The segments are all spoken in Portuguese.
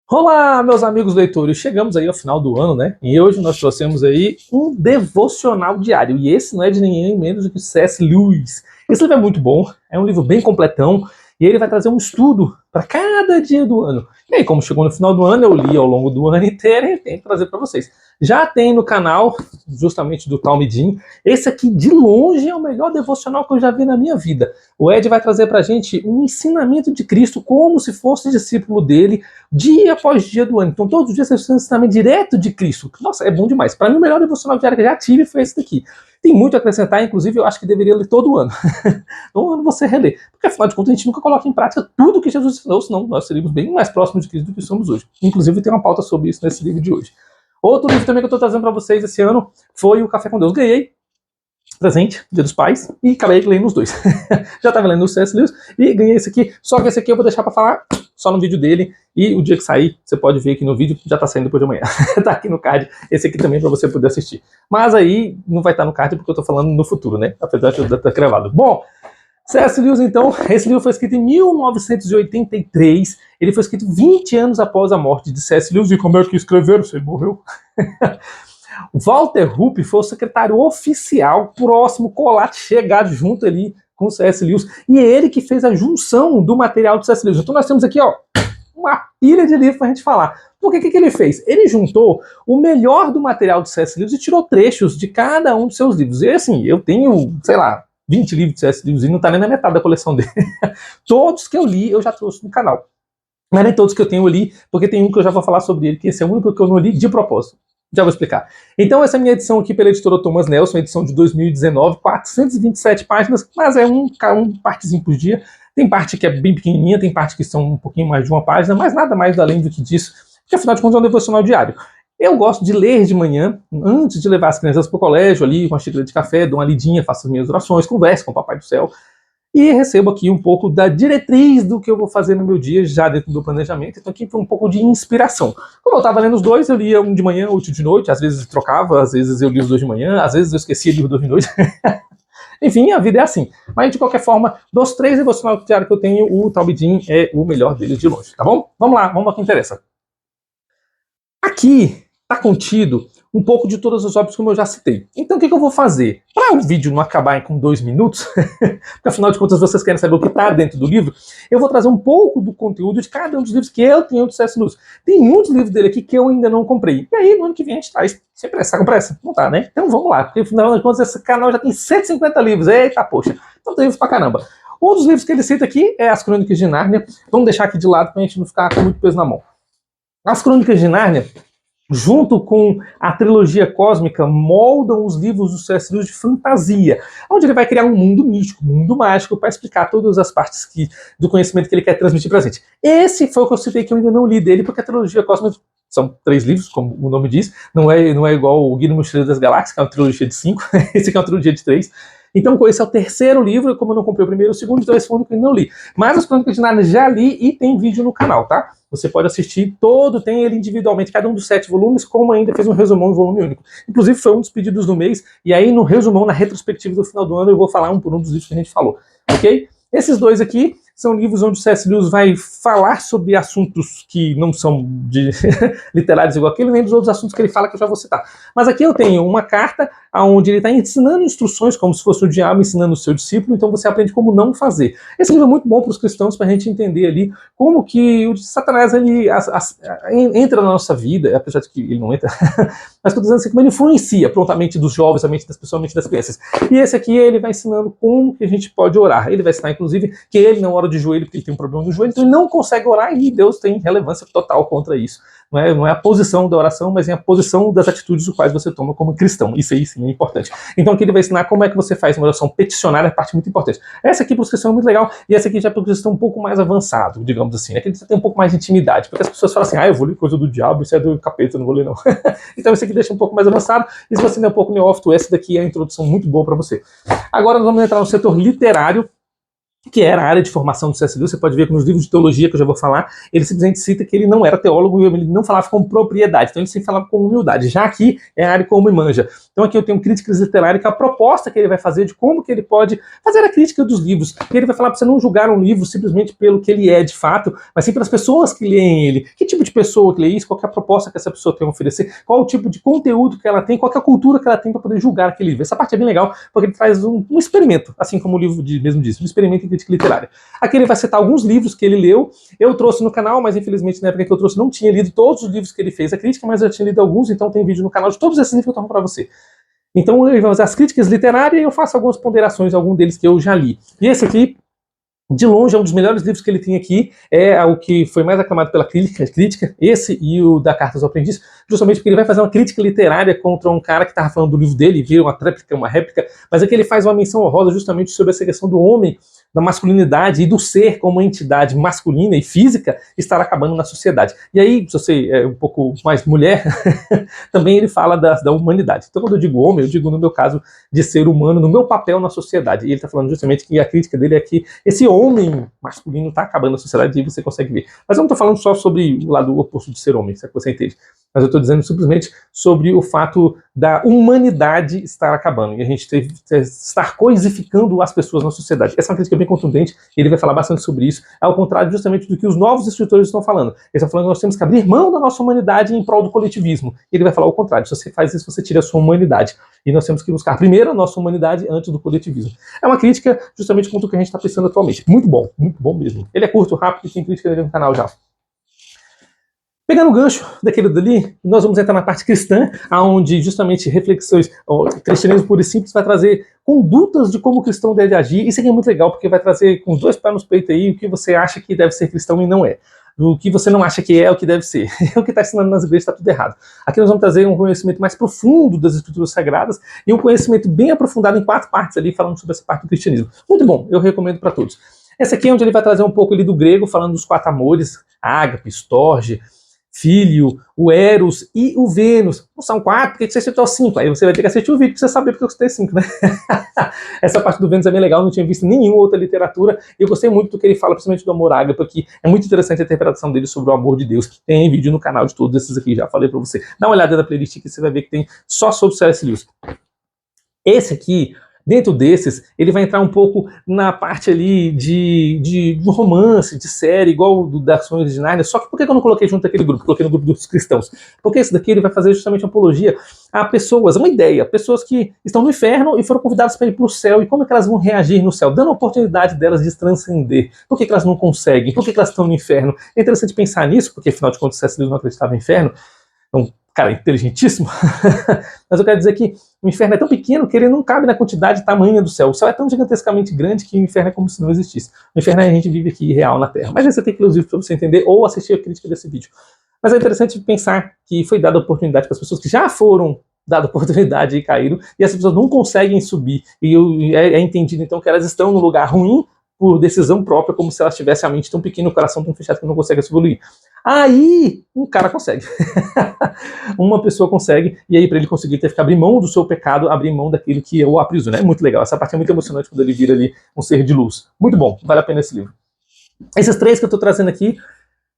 Olá, meus amigos leitores, chegamos aí ao final do ano, né? E hoje nós trouxemos aí um devocional diário. E esse não é de ninguém menos do que C.S. Lewis. Esse livro é muito bom, é um livro bem completão, e ele vai trazer um estudo para cada dia do ano. E aí, como chegou no final do ano, eu li ao longo do ano inteiro e tenho que trazer para vocês. Já tem no canal, justamente do Talmidim, esse aqui de longe é o melhor devocional que eu já vi na minha vida. O Ed vai trazer para a gente um ensinamento de Cristo como se fosse discípulo dele, dia após dia do ano. Então, todos os dias você tem um ensinamento direto de Cristo. Nossa, é bom demais. Para mim, o melhor devocional diário que eu já tive foi esse daqui. Tem muito a acrescentar, inclusive eu acho que deveria ler todo ano. Todo ano você relê. Porque, afinal de contas, a gente nunca coloca em prática tudo que Jesus ensinou, senão nós seríamos bem mais próximos de Cristo do que somos hoje. Inclusive, tem uma pauta sobre isso nesse livro de hoje. Outro livro também que eu estou trazendo para vocês esse ano foi o Café com Deus. Ganhei presente, Dia dos Pais, e acabei lendo os dois. Já estava lendo o C.S. Lewis e ganhei esse aqui, só que esse aqui eu vou deixar para falar só no vídeo dele, e o dia que sair, você pode ver aqui no vídeo, já tá saindo depois de amanhã. Tá aqui no card, esse aqui também para você poder assistir. Mas aí não vai estar no card porque eu tô falando no futuro, né? Apesar de eu estar gravado. Bom, C.S. Lewis, então, esse livro foi escrito em 1983, ele foi escrito 20 anos após a morte de C.S. Lewis, e como é que escreveram se ele morreu? Walter Rupp foi o secretário oficial, próximo, colado, chegado junto ali com o C.S. Lewis, e é ele que fez a junção do material do C.S. Lewis. Então nós temos aqui, ó, uma pilha de livro pra gente falar. Porque o que ele fez? Ele juntou o melhor do material do C.S. Lewis e tirou trechos de cada um dos seus livros. E assim, eu tenho, sei lá, 20 livros de C.S. Lewis e não tá nem na metade da coleção dele. Todos que eu li, eu já trouxe no canal. Mas nem todos que eu tenho eu li, porque tem um que eu já vou falar sobre ele, que esse é o único que eu não li de propósito. Já vou explicar. Então, essa é a minha edição aqui pela editora Thomas Nelson, edição de 2019, 427 páginas, mas é um partezinho por dia. Tem parte que é bem pequenininha, tem parte que são um pouquinho mais de uma página, mas nada mais além do que disso, porque afinal de contas é um devocional diário. Eu gosto de ler de manhã, antes de levar as crianças para o colégio, ali com uma xícara de café, dou uma lidinha, faço as minhas orações, converso com o Papai do Céu, e recebo aqui um pouco da diretriz do que eu vou fazer no meu dia, já dentro do planejamento. Então aqui foi um pouco de inspiração. Como eu estava lendo os dois, eu lia um de manhã, outro de noite, às vezes trocava, às vezes eu lia os dois de manhã, às vezes eu esquecia de ler os dois de noite. Enfim, a vida é assim. Mas de qualquer forma, dos 3 devocionais diários que eu tenho, o Talmidim é o melhor deles de longe, tá bom? Vamos lá, vamos ao que interessa. Aqui está contido um pouco de todos os óbitos como eu já citei. Então o que eu vou fazer? Para o vídeo não acabar com 2 minutos, porque afinal de contas vocês querem saber o que está dentro do livro, eu vou trazer um pouco do conteúdo de cada um dos livros que eu tenho do C.S. Lewis. Tem muitos livros dele aqui que eu ainda não comprei. E aí no ano que vem a gente traz. Sem pressa, tá com pressa? Não tá, né? Então vamos lá, porque afinal de contas esse canal já tem 150 livros. Eita, poxa. Então tem livros pra caramba. Um dos livros que ele cita aqui é As Crônicas de Nárnia. Vamos deixar aqui de lado pra gente não ficar com muito peso na mão. As Crônicas de Nárnia, junto com a trilogia cósmica, moldam os livros do C.S. Lewis de fantasia, onde ele vai criar um mundo místico, um mundo mágico, para explicar todas as partes do conhecimento que ele quer transmitir para a gente. Esse foi o que eu citei que eu ainda não li dele, porque a trilogia cósmica são 3 livros, como o nome diz, não é igual o Guia do Mochileiro das Galáxias, que é uma trilogia de 5, esse aqui é uma trilogia de 3. Então, esse é o 3º livro, como eu não comprei o primeiro e o segundo, então esse foi o único que eu não li. Mas as Crônicas de Nárnia já li e tem vídeo no canal, tá? Você pode assistir todo, tem ele individualmente, cada um dos 7 volumes, como ainda fez um resumão em volume único. Inclusive, foi um dos pedidos do mês, e aí no resumão, na retrospectiva do final do ano, eu vou falar um por um dos livros que a gente falou, ok? Esses dois aqui são livros onde o C.S. Lewis vai falar sobre assuntos que não são de literários igual aquele, nem dos outros assuntos que ele fala que eu já vou citar. Mas aqui eu tenho uma carta onde ele está ensinando instruções, como se fosse o diabo ensinando o seu discípulo, então você aprende como não fazer. Esse livro é muito bom para os cristãos, para a gente entender ali como que o Satanás ele, entra na nossa vida, apesar de que ele não entra, mas estou dizendo assim, como ele influencia prontamente dos jovens, a mente das pessoas, a mente das crianças. E esse aqui ele vai ensinando como que a gente pode orar. Ele vai ensinar, inclusive, que ele não ora de joelho porque ele tem um problema no joelho, então ele não consegue orar e Deus tem relevância total contra isso. Não é a posição da oração, mas é a posição das atitudes do quais você toma como cristão. Isso aí sim é importante. Então aqui ele vai ensinar como é que você faz uma oração peticionária, é parte muito importante. Essa aqui para os cristãos é muito legal, e essa aqui já para os cristãos um pouco mais avançado, digamos assim. Aqui você tem um pouco mais de intimidade, porque as pessoas falam assim, eu vou ler coisa do diabo, isso é do capeta, eu não vou ler não. Então esse aqui deixa um pouco mais avançado, e se você ainda é um pouco neófito, essa daqui é a introdução muito boa para você. Agora nós vamos entrar no setor literário. que era a área de formação do C.S. Lewis. Você pode ver que nos livros de teologia que eu já vou falar, ele simplesmente cita que ele não era teólogo e ele não falava com propriedade, então ele sempre falava com humildade. Já aqui é a área como manja. Então aqui eu tenho críticas literárias, que é a proposta que ele vai fazer de como que ele pode fazer a crítica dos livros. E ele vai falar para você não julgar um livro simplesmente pelo que ele é de fato, mas sim pelas pessoas que leem ele. Que tipo de pessoa que lê isso, qual é a proposta que essa pessoa tem a oferecer, qual o tipo de conteúdo que ela tem, qual é a cultura que ela tem para poder julgar aquele livro. Essa parte é bem legal, porque ele traz um experimento, assim como o livro mesmo disse, um experimento em crítica literária. Aqui ele vai citar alguns livros que ele leu, eu trouxe no canal, mas infelizmente na época que eu trouxe não tinha lido todos os livros que ele fez a crítica, mas eu tinha lido alguns, então tem vídeo no canal de todos esses livros que eu tomo para você. Então ele vai fazer as críticas literárias e eu faço algumas ponderações, algum deles que eu já li. E esse aqui, de longe, é um dos melhores livros que ele tem aqui, é o que foi mais aclamado pela crítica, esse e o da Cartas ao Aprendiz, justamente porque ele vai fazer uma crítica literária contra um cara que estava falando do livro dele, vira uma réplica, mas aqui ele faz uma menção honrosa justamente sobre essa questão do homem, da masculinidade e do ser como entidade masculina e física estar acabando na sociedade. E aí, se você é um pouco mais mulher, também ele fala da humanidade. Então, quando eu digo homem, eu digo, no meu caso, de ser humano, no meu papel na sociedade. E ele está falando justamente que a crítica dele é que esse homem masculino está acabando na sociedade e você consegue ver. Mas eu não estou falando só sobre o lado oposto de ser homem, se é que você entende. Mas eu estou dizendo simplesmente sobre o fato da humanidade estar acabando e a gente estar coisificando as pessoas na sociedade. Essa é uma crítica bem contundente, e ele vai falar bastante sobre isso, ao contrário justamente do que os novos escritores estão falando. Eles estão falando que nós temos que abrir mão da nossa humanidade em prol do coletivismo. Ele vai falar o contrário: se você faz isso, você tira a sua humanidade. E nós temos que buscar primeiro a nossa humanidade antes do coletivismo. É uma crítica justamente contra o que a gente está pensando atualmente. Muito bom mesmo. Ele é curto, rápido e tem crítica dele no canal já. Pegando o gancho daquele dali, nós vamos entrar na parte cristã, onde justamente reflexões, o cristianismo puro e simples vai trazer condutas de como o cristão deve agir. Isso aqui é muito legal, porque vai trazer com os dois pés nos peitos aí o que você acha que deve ser cristão e não é. O que você não acha que é o que deve ser. O que está ensinando nas igrejas está tudo errado. Aqui nós vamos trazer um conhecimento mais profundo das escrituras sagradas e um conhecimento bem aprofundado em 4 partes ali, falando sobre essa parte do cristianismo. Muito bom, eu recomendo para todos. Essa aqui é onde ele vai trazer um pouco ali do grego, falando dos 4 amores, ágape, storge, Filho, o Eros e o Vênus. Não são 4, por que você citou 5? Aí você vai ter que assistir o vídeo para você saber porque eu citei 5, né? Essa parte do Vênus é bem legal, não tinha visto nenhuma outra literatura, e eu gostei muito do que ele fala, principalmente do amor ágape, porque é muito interessante a interpretação dele sobre o amor de Deus. Tem vídeo no canal de todos esses aqui, já falei para você. Dá uma olhada na playlist que você vai ver que tem só sobre o C.S. Lewis. Esse aqui, dentro desses, ele vai entrar um pouco na parte ali de romance, de série, igual o das Crônicas de Nárnia. Só que por que eu não coloquei junto aquele grupo? Coloquei no grupo dos cristãos. Porque esse daqui ele vai fazer justamente uma apologia a pessoas, uma ideia, pessoas que estão no inferno e foram convidadas para ir para o céu. E como é que elas vão reagir no céu? Dando a oportunidade delas de transcender. Por que elas não conseguem? Por que elas estão no inferno? É interessante pensar nisso, porque afinal de contas o C.S. Lewis não acreditava em inferno. Então, cara, inteligentíssimo. Mas eu quero dizer que o inferno é tão pequeno que ele não cabe na quantidade tamanha do céu. O céu é tão gigantescamente grande que o inferno é como se não existisse. O inferno é a gente vive aqui real na Terra. Mas aí você tem que ler os livros para você entender ou assistir a crítica desse vídeo. Mas é interessante pensar que foi dada a oportunidade para as pessoas que já foram dadas a oportunidade e caíram, e essas pessoas não conseguem subir. E é entendido então que elas estão num lugar ruim por decisão própria, como se elas tivessem a mente tão pequena, o coração tão fechado que não consegue se evoluir. Aí, um cara consegue. Uma pessoa consegue, e aí para ele conseguir ter que abrir mão do seu pecado, abrir mão daquilo que o aprisiona. É muito legal, essa parte é muito emocionante quando ele vira ali um ser de luz. Muito bom, vale a pena esse livro. Esses 3 que eu estou trazendo aqui,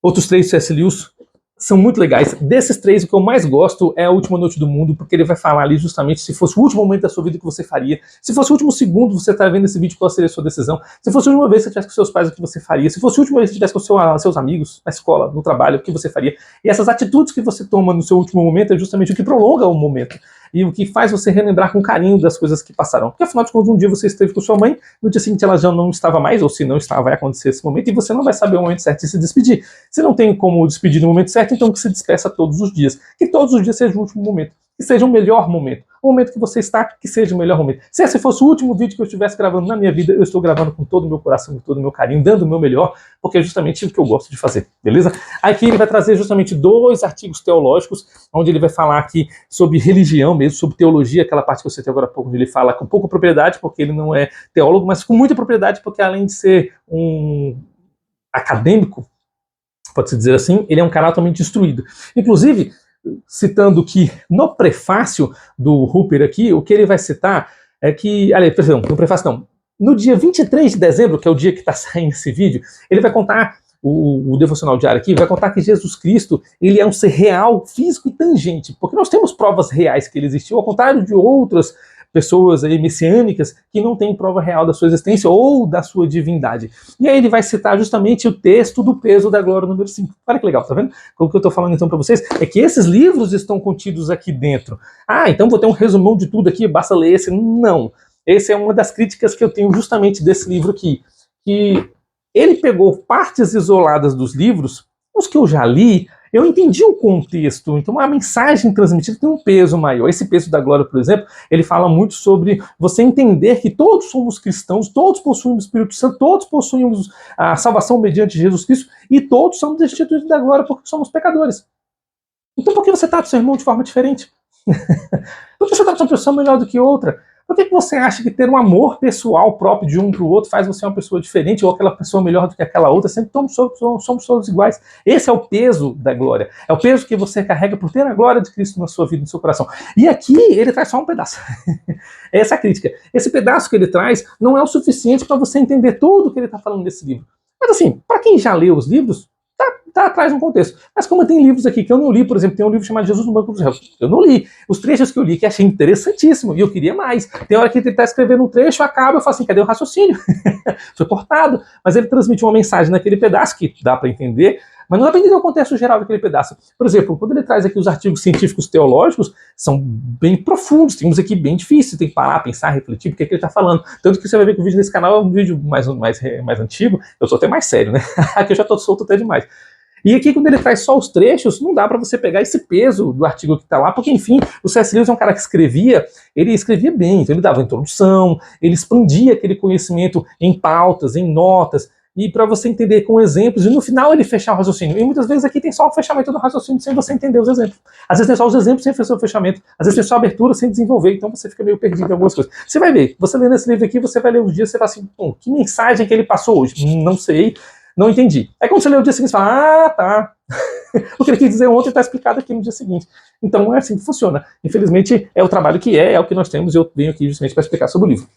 outros 3 C.S. Lewis, são muito legais. Desses 3, o que eu mais gosto é A Última Noite do Mundo, porque ele vai falar ali justamente se fosse o último momento da sua vida que você faria, se fosse o último segundo você está vendo esse vídeo, qual seria a sua decisão, se fosse a última vez que você estivesse com seus pais, o que você faria, se fosse a última vez que você estivesse com seus amigos, na escola, no trabalho, o que você faria. E essas atitudes que você toma no seu último momento é justamente o que prolonga o momento. E o que faz você relembrar com carinho das coisas que passaram. Porque afinal de contas, um dia você esteve com sua mãe, no dia seguinte ela já não estava mais, ou se não estava, vai acontecer esse momento, e você não vai saber o momento certo de se despedir. Se não tem como despedir no momento certo, então que se despeça todos os dias. Que todos os dias seja o último momento. Que seja o melhor momento. O momento que você está, que seja o melhor momento. Se esse fosse o último vídeo que eu estivesse gravando na minha vida, eu estou gravando com todo o meu coração, com todo o meu carinho, dando o meu melhor, porque é justamente o que eu gosto de fazer, beleza? Aqui ele vai trazer justamente 2 artigos teológicos, onde ele vai falar aqui sobre religião mesmo, sobre teologia, aquela parte que eu citei agora há pouco, onde ele fala com pouca propriedade, porque ele não é teólogo, mas com muita propriedade, porque além de ser um acadêmico, pode-se dizer assim, ele é um cara altamente instruído. Inclusive, citando que no prefácio do Hooper aqui, o que ele vai citar é que... Aliás, perdão, no prefácio não. no dia 23 de dezembro, que é o dia que está saindo esse vídeo, ele vai contar, o devocional diário aqui, vai contar que Jesus Cristo, ele é um ser real, físico e tangente, porque nós temos provas reais que ele existiu, ao contrário de outras pessoas aí messiânicas que não têm prova real da sua existência ou da sua divindade. E aí ele vai citar justamente o texto do peso da glória número 5. Olha que legal, tá vendo? O que eu tô falando então para vocês é que esses livros estão contidos aqui dentro. Ah, então vou ter um resumão de tudo aqui, basta ler esse. Não. Essa é uma das críticas que eu tenho justamente desse livro aqui, que ele pegou partes isoladas dos livros, os que eu já li, eu entendi o contexto, então a mensagem transmitida tem um peso maior. Esse peso da glória, por exemplo, ele fala muito sobre você entender que todos somos cristãos, todos possuímos o Espírito Santo, todos possuímos a salvação mediante Jesus Cristo e todos somos destituídos da glória porque somos pecadores. Então por que você trata seu irmão de forma diferente? Por que você trata uma pessoa melhor do que outra? Por que você acha que ter um amor pessoal próprio de um para o outro faz você uma pessoa diferente ou aquela pessoa melhor do que aquela outra? Sempre somos todos iguais. Esse é o peso da glória. É o peso que você carrega por ter a glória de Cristo na sua vida, no seu coração. E aqui ele traz só um pedaço. Essa é a crítica. Esse pedaço que ele traz não é o suficiente para você entender tudo o que ele está falando nesse livro. Mas assim, para quem já leu os livros, tá atrás de um contexto. Mas como tem livros aqui que eu não li, por exemplo, tem um livro chamado Jesus no Banco dos Réus, eu não li. Os trechos que eu li que achei interessantíssimo e eu queria mais. Tem hora que ele está escrevendo um trecho, acaba, eu falo assim, cadê o raciocínio? Foi cortado. Mas ele transmite uma mensagem naquele pedaço que dá para entender, mas não dá para entender o contexto geral daquele pedaço. Por exemplo, quando ele traz aqui os artigos científicos teológicos, são bem profundos, tem uns aqui bem difíceis, tem que parar, pensar, refletir, porque é que ele está falando. Tanto que você vai ver que o vídeo desse canal é um vídeo mais antigo, eu sou até mais sério, né? Aqui eu já estou solto até demais. E aqui, quando ele traz só os trechos, não dá para você pegar esse peso do artigo que está lá, porque, enfim, o C.S. Lewis é um cara que ele escrevia bem, então ele dava introdução, ele expandia aquele conhecimento em pautas, em notas, e para você entender com exemplos, e no final ele fechar o raciocínio. E muitas vezes aqui tem só o fechamento do raciocínio sem você entender os exemplos. Às vezes tem só os exemplos sem fazer o fechamento, às vezes tem só a abertura sem desenvolver, então você fica meio perdido em algumas coisas. Você vai ver, você lendo esse livro aqui, você vai ler os dias, você fala assim, pô, que mensagem que ele passou hoje? Não sei. Não entendi. Aí quando você lê o dia seguinte, você fala, ah, tá. O que ele quis dizer ontem está explicado aqui no dia seguinte. Então é assim que funciona. Infelizmente, é o trabalho que é o que nós temos, e eu venho aqui justamente para explicar sobre o livro.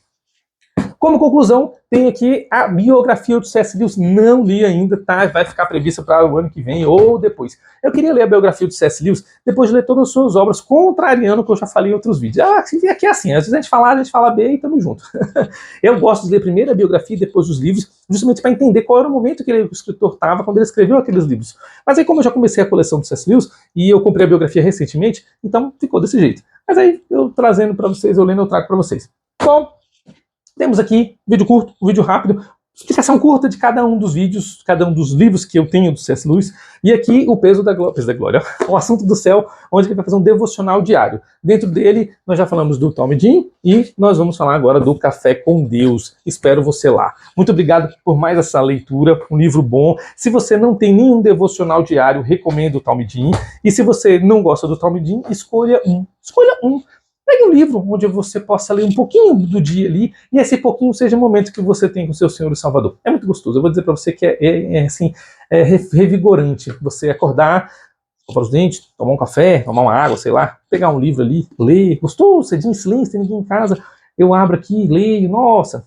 Como conclusão, tem aqui a biografia do C.S. Lewis. Não li ainda, tá? Vai ficar prevista para o ano que vem ou depois. Eu queria ler a biografia do C.S. Lewis depois de ler todas as suas obras, contrariando o que eu já falei em outros vídeos. Aqui é assim, às vezes a gente fala B e tamo junto. Eu gosto de ler primeiro a biografia e depois os livros, justamente para entender qual era o momento que o escritor estava quando ele escreveu aqueles livros. Mas aí, como eu já comecei a coleção do C.S. Lewis, e eu comprei a biografia recentemente, então ficou desse jeito. Mas aí, eu trazendo para vocês, eu lendo, eu trago para vocês. Bom, temos aqui vídeo curto, vídeo rápido, explicação curta de cada um dos vídeos, cada um dos livros que eu tenho do C.S. Lewis, e aqui o peso da glória, o assunto do céu, onde ele vai fazer um devocional diário. Dentro dele, nós já falamos do Tom Jean, e nós vamos falar agora do Café com Deus. Espero você lá. Muito obrigado por mais essa leitura, um livro bom. Se você não tem nenhum devocional diário, recomendo o Tom Jean, e se você não gosta do Tom Jean, escolha um. Escolha um. Pegue um livro onde você possa ler um pouquinho do dia ali, e esse pouquinho seja o momento que você tem com o seu Senhor e Salvador. É muito gostoso. Eu vou dizer para você que é revigorante. Você acordar, escovar os dentes, tomar um café, tomar uma água, sei lá, pegar um livro ali, ler. Gostoso, cedinho em silêncio, tem ninguém em casa. Eu abro aqui, leio, nossa,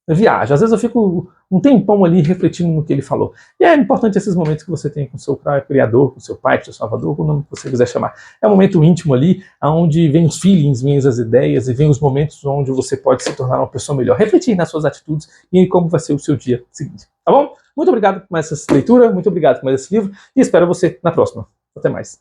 eu viajo. Às vezes eu fico um tempão ali refletindo no que ele falou. E é importante esses momentos que você tem com o seu Criador, com o seu Pai, com o seu Salvador, com o nome que você quiser chamar. É um momento íntimo ali, onde vem os feelings, vem as ideias, e vem os momentos onde você pode se tornar uma pessoa melhor. Refletir nas suas atitudes e em como vai ser o seu dia seguinte. Tá bom? Muito obrigado por mais essa leitura, muito obrigado por mais esse livro, e espero você na próxima. Até mais.